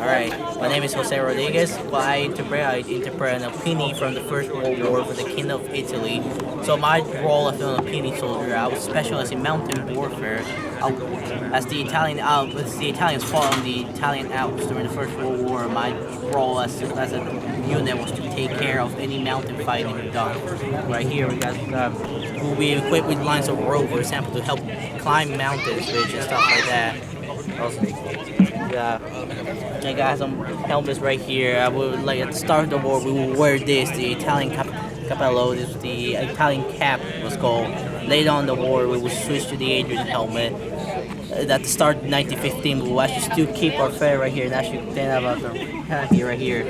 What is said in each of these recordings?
Alright, my name is Jose Rodriguez. What I interpret an Alpini from the First World War for the Kingdom of Italy. So my role as an Alpini soldier, I was specialized in mountain warfare. As the Italians fought on the Italian Alps during the First World War, my role as a unit was to take care of any mountain fighting done. Right here, we'll be equipped with lines of rope, for example, to help climb mountains, ridge, and stuff like that. Also, I got some helmets right here. I would like at the start of the war we will wear this, the Italian cappello. This is the Italian cap was called. Later on in the war we will switch to the Adrian helmet. At the start of 1915 we will actually still keep our fare right here and actually stand about the canopy right here.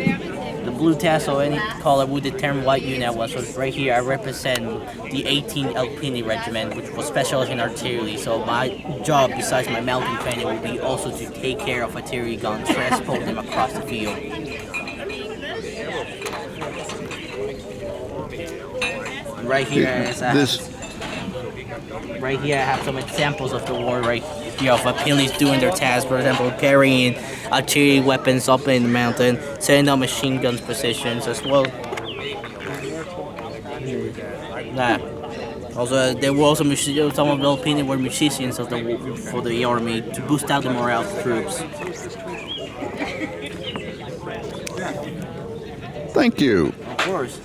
The blue tassel, any color, would determine what unit I was. So right here I represent the 18th Alpini Regiment, which was specialized in artillery. So my job, besides my mountain training, will be also to take care of artillery guns, transport them across the field. Right here, I have some examples of the war right here of Alpinis doing their tasks. For example, carrying artillery weapons up in the mountain, setting up machine guns positions as well. Also, there were also some of the Alpini were musicians for the army to boost out the morale of the troops. Thank you. Of course.